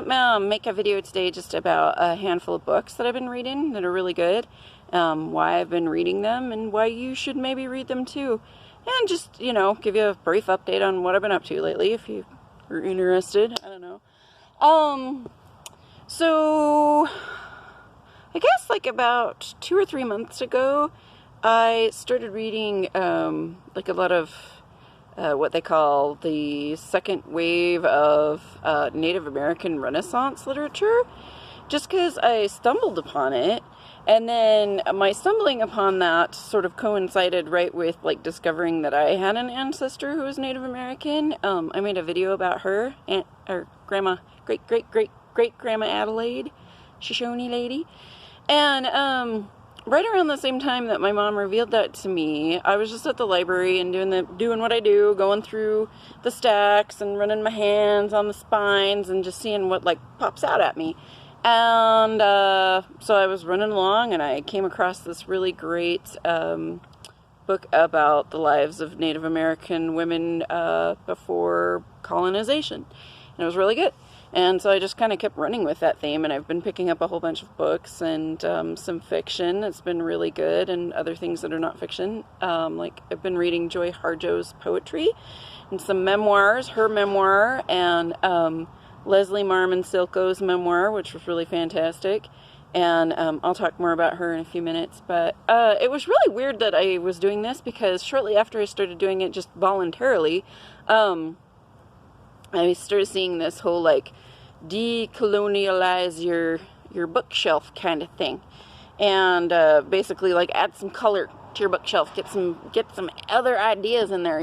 to make a video today just about a handful of books that I've been reading that are really good, why I've been reading them, and why you should maybe read them too. And just, give you a brief update on what I've been up to lately if you are interested. I don't know. So I guess like about 2 or 3 months ago, I started reading like a lot of what they call the second wave of Native American Renaissance literature, just because I stumbled upon it. And then my stumbling upon that sort of coincided right with like discovering that I had an ancestor who was Native American. I made a video about her, grandma, great-great-great-great-grandma Adelaide, Shoshone lady. And right around the same time that my mom revealed that to me, I was just at the library and doing what I do, going through the stacks and running my hands on the spines and just seeing what like pops out at me. And so I was running along and I came across this really great book about the lives of Native American women before colonization. And it was really good. And so I just kind of kept running with that theme, and I've been picking up a whole bunch of books and some fiction. It's been really good, and other things that are not fiction. Like I've been reading Joy Harjo's poetry and some memoirs, her memoir, and Leslie Marmon Silko's memoir, which was really fantastic. And I'll talk more about her in a few minutes. But it was really weird that I was doing this, because shortly after I started doing it just voluntarily, I started seeing this whole like decolonialize your bookshelf kind of thing, and basically like add some color to your bookshelf, get some other ideas in there,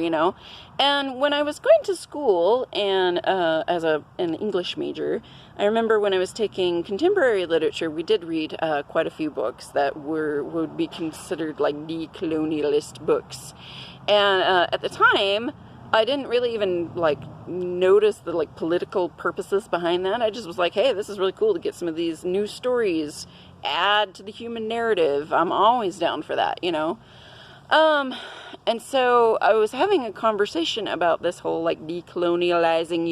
And when I was going to school and as an English major, I remember when I was taking contemporary literature, we did read quite a few books that would be considered like decolonialist books, and at the time I didn't really even like notice the like political purposes behind that. I just was like, hey, this is really cool to get some of these new stories, add to the human narrative. I'm always down for that, And so I was having a conversation about this whole like decolonializing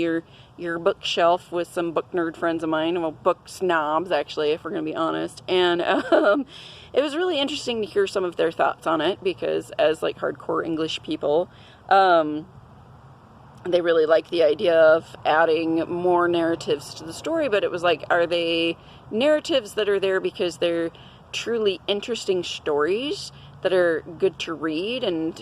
your bookshelf with some book nerd friends of mine, well, book snobs actually, if we're going to be honest. And it was really interesting to hear some of their thoughts on it, because as like hardcore English people, they really like the idea of adding more narratives to the story, but it was like, are they narratives that are there because they're truly interesting stories that are good to read and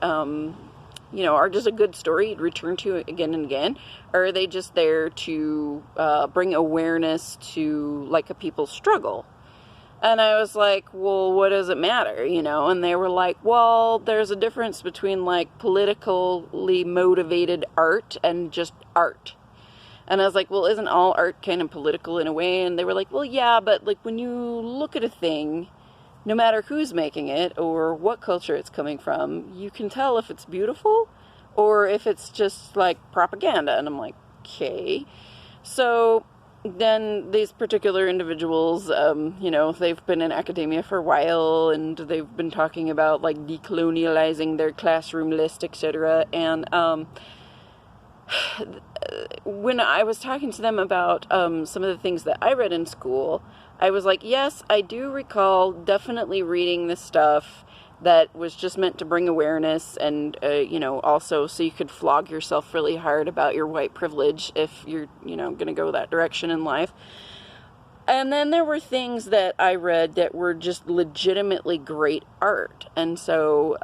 are just a good story you'd return to again and again? Or are they just there to bring awareness to like a people's struggle? And I was like, well, what does it matter, And they were like, well, there's a difference between like politically motivated art and just art. And I was like, well, isn't all art kind of political in a way? And they were like, well, yeah, but like when you look at a thing, no matter who's making it or what culture it's coming from, you can tell if it's beautiful or if it's just like propaganda. And I'm like, okay. So then these particular individuals, they've been in academia for a while, and they've been talking about like decolonializing their classroom list, etc. And when I was talking to them about some of the things that I read in school, I was like, yes, I do recall definitely reading this stuff that was just meant to bring awareness and, also so you could flog yourself really hard about your white privilege if you're, going to go that direction in life. And then there were things that I read that were just legitimately great art. And so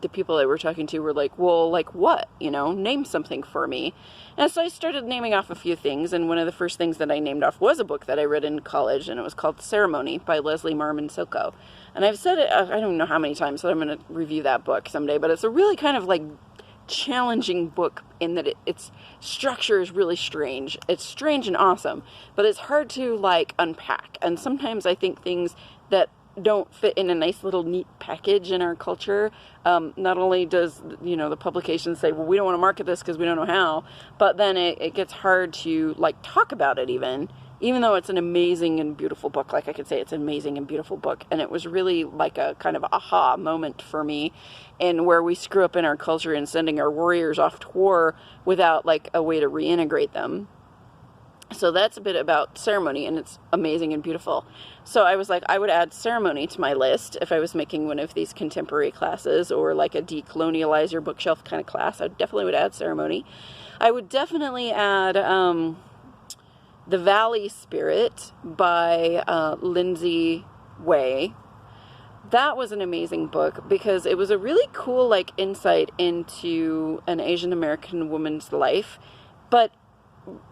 the people I were talking to were like, well, like what? Name something for me. And so I started naming off a few things, and one of the first things that I named off was a book that I read in college, and it was called Ceremony by Leslie Marmon Silko. And I've said it, I don't know how many times, so I'm going to review that book someday, but it's a really kind of like challenging book in that its structure is really strange. It's strange and awesome, but it's hard to like unpack. And sometimes I think things that don't fit in a nice little neat package in our culture, not only does the publication say, well, we don't want to market this because we don't know how, but then it gets hard to like talk about it even though it's an amazing and beautiful book. Like I could say it's an amazing and beautiful book, and it was really like a kind of aha moment for me in where we screw up in our culture and sending our warriors off to war without like a way to reintegrate them. So that's a bit about ceremony, and it's amazing and beautiful. So I was like, I would add ceremony to my list if I was making one of these contemporary classes, or like a decolonialize your bookshelf kind of class. I definitely would add ceremony. I would definitely add The Valley Spirit by Lindsey Wei. That was an amazing book because it was a really cool like insight into an Asian American woman's life, but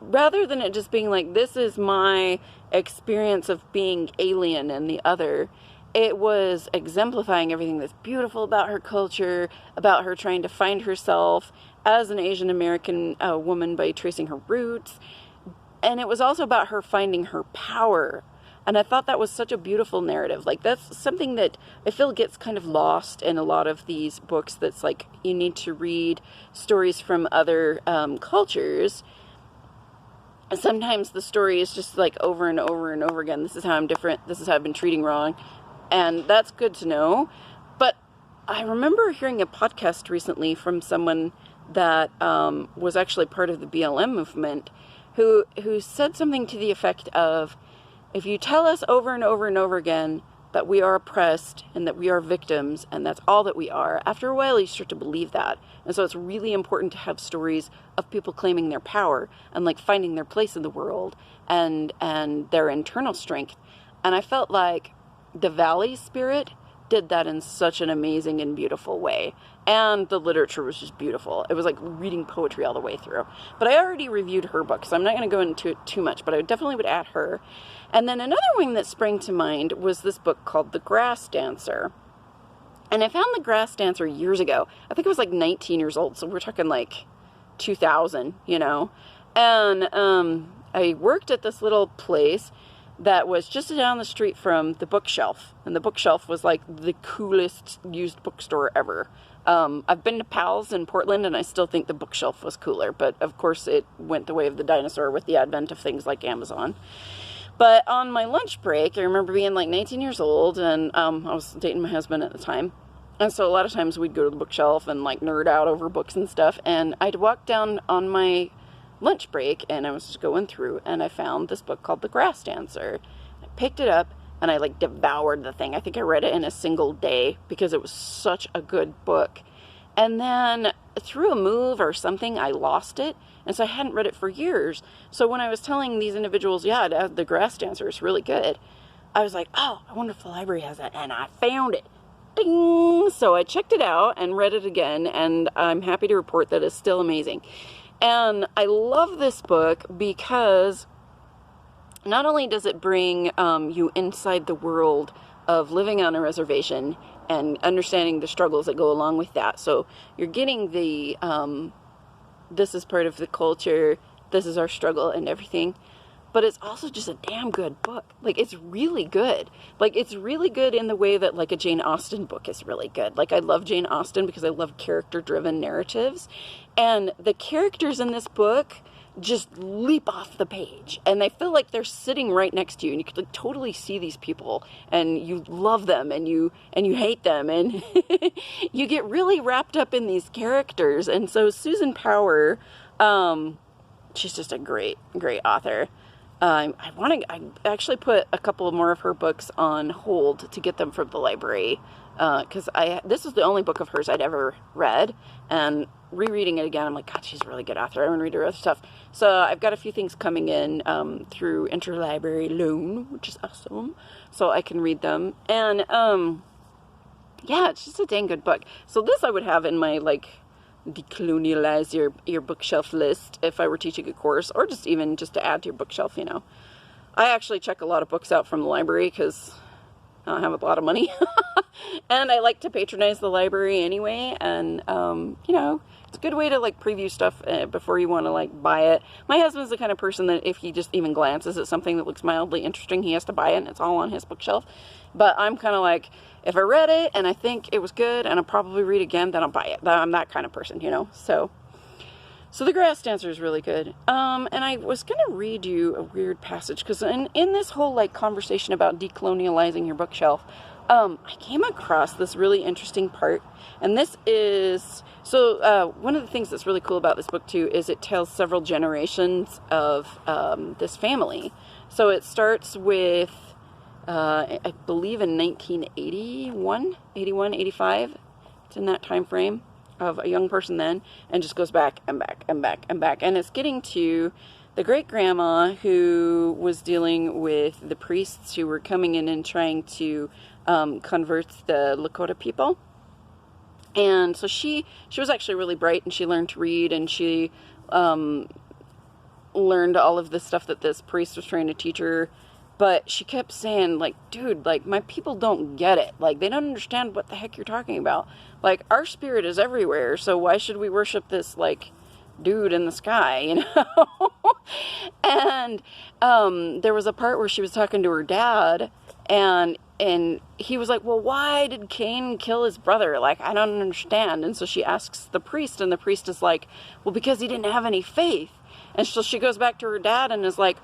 rather than it just being like, this is my experience of being alien and the other, it was exemplifying everything that's beautiful about her culture, about her trying to find herself as an Asian American woman by tracing her roots. And it was also about her finding her power. And I thought that was such a beautiful narrative. Like, that's something that I feel gets kind of lost in a lot of these books. That's like, you need to read stories from other cultures. And sometimes the story is just like over and over and over again. This is how I'm different. This is how I've been treating wrong. And that's good to know. But I remember hearing a podcast recently from someone that was actually part of the BLM movement, who said something to the effect of, if you tell us over and over and over again that we are oppressed and that we are victims and that's all that we are, after a while you start to believe that. And so it's really important to have stories of people claiming their power and like finding their place in the world and their internal strength. And I felt like The Valley Spirit did that in such an amazing and beautiful way. And the literature was just beautiful. It was like reading poetry all the way through. But I already reviewed her book, so I'm not going to go into it too much, but I definitely would add her. And then another one that sprang to mind was this book called The Grass Dancer. And I found The Grass Dancer years ago. I think I was like 19 years old, so we're talking like 2000, you know. And I worked at this little place that was just down the street from the bookshelf. And the bookshelf was like the coolest used bookstore ever. I've been to Powell's in Portland, and I still think the bookshelf was cooler. But of course, it went the way of the dinosaur with the advent of things like Amazon. But on my lunch break, I remember being like 19 years old, and I was dating my husband at the time. And so a lot of times we'd go to the bookshelf and like nerd out over books and stuff. And I'd walk down on my lunch break, and I was just going through, and I found this book called The Grass Dancer. I picked it up, and I like devoured the thing. I think I read it in a single day because it was such a good book. And then through a move or something, I lost it. And so I hadn't read it for years. So when I was telling these individuals, yeah, The Grass Dancer is really good, I was like, oh, I wonder if the library has that. And I found it. Ding! So I checked it out and read it again. And I'm happy to report that it's still amazing. And I love this book because not only does it bring you inside the world of living on a reservation and understanding the struggles that go along with that. So you're getting the, this is part of the culture, this is our struggle and everything. But it's also just a damn good book. Like, it's really good. Like, it's really good in the way that, like, a Jane Austen book is really good. Like, I love Jane Austen because I love character-driven narratives. And the characters in this book just leap off the page. And they feel like they're sitting right next to you. And you could, like, totally see these people. And you love them. And you hate them. And you get really wrapped up in these characters. And so Susan Powell, she's just a great, great author. I actually put a couple more of her books on hold to get them from the library, because this was the only book of hers I'd ever read, and rereading it again, I'm like, God, she's a really good author. I want to read her other stuff. So I've got a few things coming in through interlibrary loan, which is awesome, so I can read them. And yeah, it's just a dang good book. So this I would have in my like decolonialize your bookshelf list if I were teaching a course, or just even just to add to your bookshelf, you know. I actually check a lot of books out from the library because I don't have a lot of money. And I like to patronize the library anyway, and you know, it's a good way to like preview stuff before you want to like buy it. My husband's the kind of person that if he just even glances at something that looks mildly interesting, he has to buy it, and it's all on his bookshelf. But I'm kind of like, if I read it and I think it was good and I'll probably read it again, then I'll buy it. I'm that kind of person, you know. So The Grass Dancer is really good. And I was going to read you a weird passage, because in this whole like conversation about decolonializing your bookshelf, I came across this really interesting part, and this is, so one of the things that's really cool about this book too is it tells several generations of this family. So it starts with, I believe in 1981, 81, 85, it's in that time frame of a young person then, and just goes back and back and back and back, and it's getting to the great-grandma who was dealing with the priests who were coming in and trying to convert the Lakota people. And so she was actually really bright, and she learned to read, and she learned all of the stuff that this priest was trying to teach her. But she kept saying, like, dude, like, my people don't get it. Like, they don't understand what the heck you're talking about. Like, our spirit is everywhere, so why should we worship this, like, dude in the sky, you know? And there was a part where she was talking to her dad, and he was like, well, why did Cain kill his brother? Like, I don't understand. And so she asks the priest, and the priest is like, well, because he didn't have any faith. And so she goes back to her dad and is like,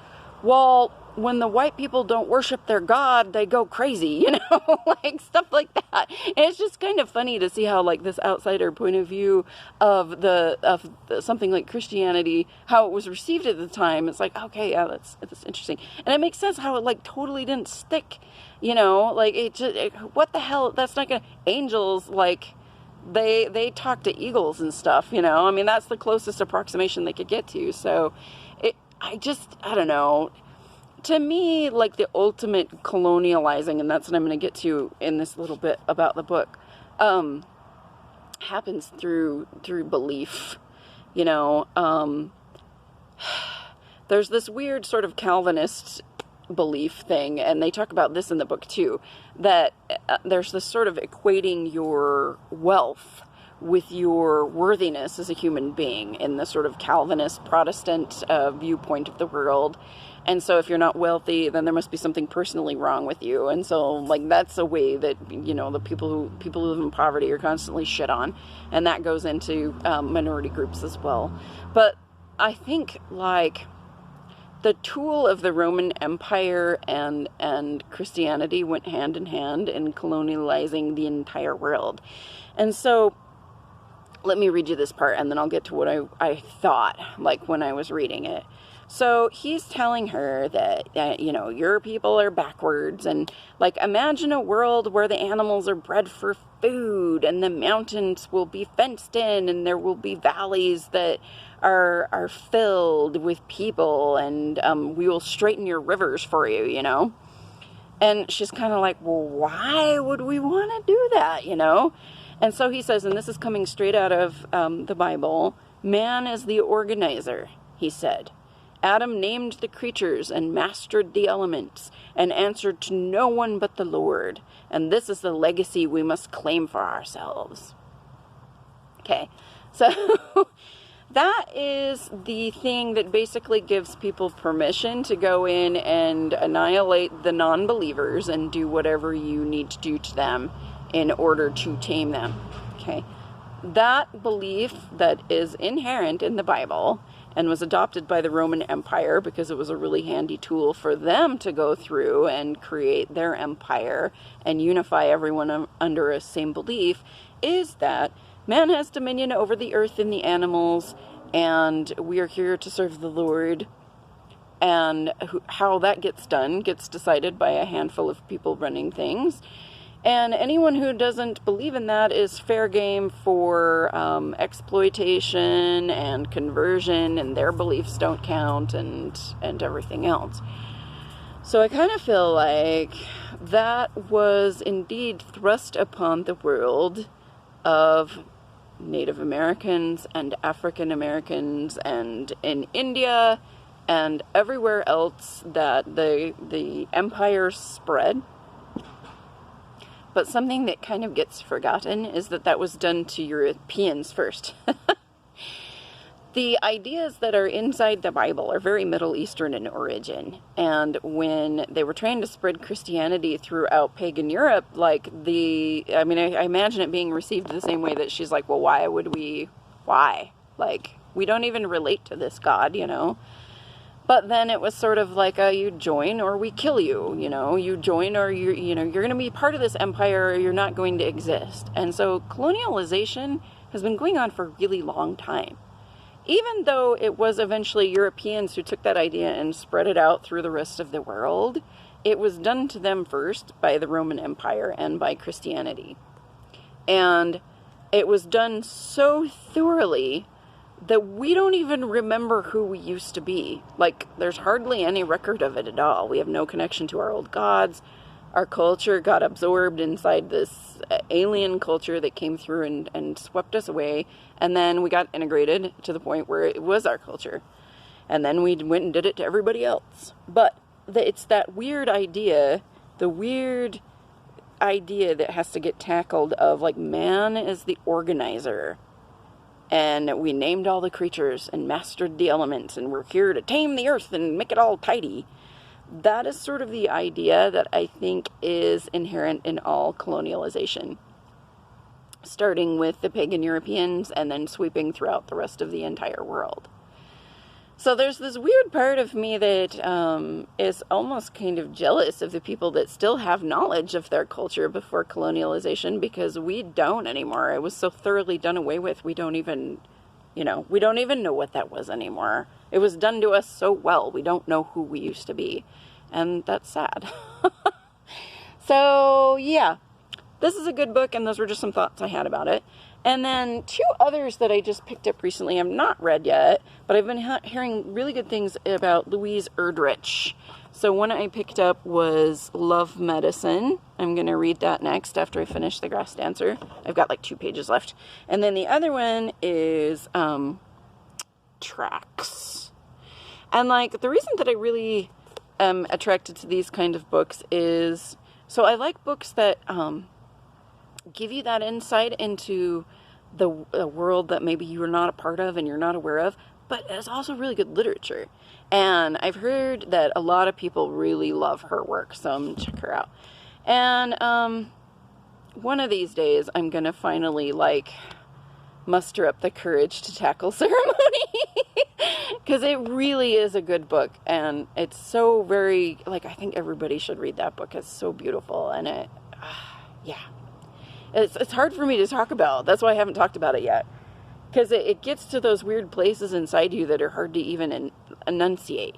well, when the white people don't worship their God, they go crazy, you know, like stuff like that. And it's just kind of funny to see how, like, this outsider point of view of something like Christianity, how it was received at the time. It's like, okay, yeah, that's interesting. And it makes sense how it, like, totally didn't stick, you know, like, what the hell, that's not gonna, angels, like, they talk to eagles and stuff, you know, I mean, that's the closest approximation they could get to. So I don't know. To me, like, the ultimate colonializing, and that's what I'm going to get to in this little bit about the book, happens through belief, you know. There's this weird sort of Calvinist belief thing, and they talk about this in the book too, that there's this sort of equating your wealth with your worthiness as a human being in the sort of Calvinist Protestant viewpoint of the world. And so if you're not wealthy, then there must be something personally wrong with you. And so, like, that's a way that, you know, the people who live in poverty are constantly shit on, and that goes into minority groups as well. But I think, like, the tool of the Roman Empire and Christianity went hand in hand in colonializing the entire world. And so let me read you this part, and then I'll get to what I thought, like, when I was reading it. So he's telling her that, you know, your people are backwards, and, like, imagine a world where the animals are bred for food, and the mountains will be fenced in, and there will be valleys that are filled with people, and we will straighten your rivers for you, you know? And she's kind of like, well, why would we want to do that, you know? And so he says, and this is coming straight out of the Bible, man is the organizer, he said. Adam named the creatures and mastered the elements and answered to no one but the Lord. And this is the legacy we must claim for ourselves. Okay, so that is the thing that basically gives people permission to go in and annihilate the non-believers and do whatever you need to do to them in order to tame them. Okay, that belief that is inherent in the Bible and was adopted by the Roman Empire because it was a really handy tool for them to go through and create their empire and unify everyone under a same belief, is that man has dominion over the earth and the animals, and we are here to serve the Lord. And how that gets done gets decided by a handful of people running things. And anyone who doesn't believe in that is fair game for exploitation and conversion, and their beliefs don't count, and everything else. So I kind of feel like that was indeed thrust upon the world of Native Americans and African Americans, and in India and everywhere else that the empire spread. But something that kind of gets forgotten is that was done to Europeans first. The ideas that are inside the Bible are very Middle Eastern in origin. And when they were trying to spread Christianity throughout pagan Europe, like I imagine it being received the same way that she's like, well, why? Like, we don't even relate to this God, you know? But then it was sort of like you join or we kill you, you join or you're going to be part of this empire or you're not going to exist. And so colonialization has been going on for a really long time. Even though it was eventually Europeans who took that idea and spread it out through the rest of the world, it was done to them first by the Roman Empire and by Christianity. And it was done so thoroughly that we don't even remember who we used to be. Like, there's hardly any record of it at all. We have no connection to our old gods. Our culture got absorbed inside this alien culture that came through and swept us away. And then we got integrated to the point where it was our culture. And then we went and did it to everybody else. But it's that weird idea, the weird idea that has to get tackled of, like, man is the organizer. And we named all the creatures and mastered the elements, and we're here to tame the earth and make it all tidy. That is sort of the idea that I think is inherent in all colonialization, starting with the pagan Europeans and then sweeping throughout the rest of the entire world. So there's this weird part of me that is almost kind of jealous of the people that still have knowledge of their culture before colonialization, because we don't anymore. It was so thoroughly done away with. We don't even know what that was anymore. It was done to us so well. We don't know who we used to be. And that's sad. So, yeah. This is a good book, and those were just some thoughts I had about it. And then 2 others that I just picked up recently, I've not read yet, but I've been hearing really good things about Louise Erdrich. So one I picked up was Love Medicine. I'm going to read that next after I finish The Grass Dancer. I've got like 2 pages left. And then the other one is Tracks. And like the reason that I really am attracted to these kind of books is, so I like books that give you that insight into the world that maybe you're not a part of and you're not aware of, but it's also really good literature. And I've heard that a lot of people really love her work, so I'm gonna check her out. And one of these days I'm gonna finally like muster up the courage to tackle Ceremony, because it really is a good book, and it's so very, like, I think everybody should read that book. It's so beautiful, and yeah. It's hard for me to talk about. That's why I haven't talked about it yet. Because it gets to those weird places inside you that are hard to even enunciate,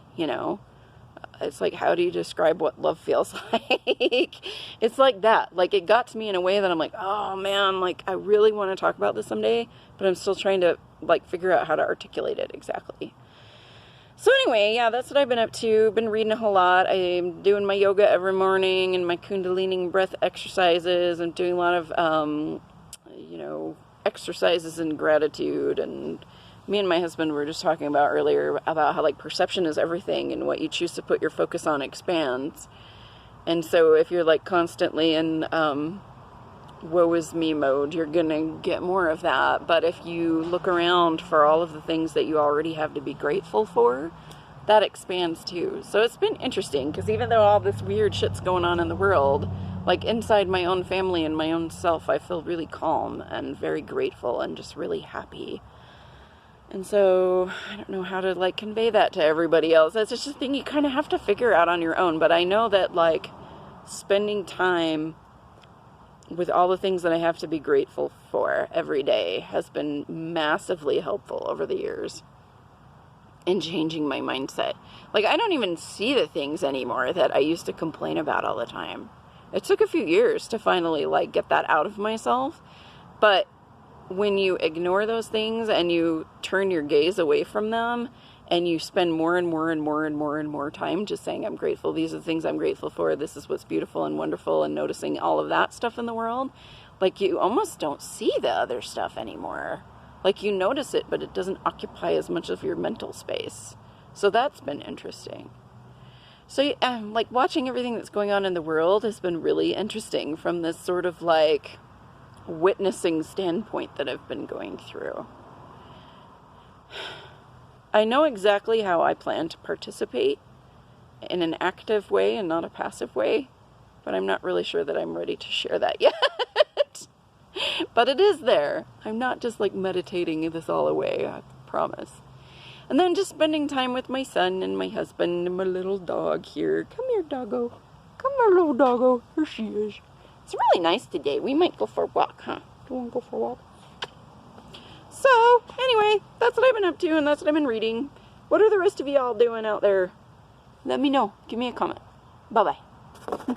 It's like, how do you describe what love feels like? It's like that. Like, it got to me in a way that I'm like, oh man, like, I really want to talk about this someday, but I'm still trying to, like, figure out how to articulate it exactly. So anyway, yeah, that's what I've been up to. Been reading a whole lot. I'm doing my yoga every morning and my Kundalini breath exercises. I'm doing a lot of, exercises in gratitude. And me and my husband were just talking about earlier about how, like, perception is everything, and what you choose to put your focus on expands. And so if you're, like, constantly in woe is me mode, you're gonna get more of that. But if you look around for all of the things that you already have to be grateful for, that expands too. So it's been interesting, because even though all this weird shit's going on in the world, like inside my own family and my own self, I feel really calm and very grateful and just really happy. And so I don't know how to, like, convey that to everybody else. That's just a thing you kind of have to figure out on your own. But I know that, like, spending time with all the things that I have to be grateful for every day has been massively helpful over the years in changing my mindset. Like, I don't even see the things anymore that I used to complain about all the time. It took a few years to finally, like, get that out of myself. But when you ignore those things and you turn your gaze away from them, and you spend more and more and more and more and more time just saying, I'm grateful, these are the things I'm grateful for, this is what's beautiful and wonderful, and noticing all of that stuff in the world, like, you almost don't see the other stuff anymore. Like, you notice it, but it doesn't occupy as much of your mental space. So that's been interesting. So, like, watching everything that's going on in the world has been really interesting from this sort of, like, witnessing standpoint that I've been going through. I know exactly how I plan to participate in an active way and not a passive way, but I'm not really sure that I'm ready to share that yet. But it is there. I'm not just, like, meditating this all away, I promise. And then just spending time with my son and my husband and my little dog here. Come here, doggo. Come here, little doggo. Here she is. It's really nice today. We might go for a walk, huh? Do you want to go for a walk? So, anyway, that's what I've been up to, and that's what I've been reading. What are the rest of y'all doing out there? Let me know. Give me a comment. Bye-bye.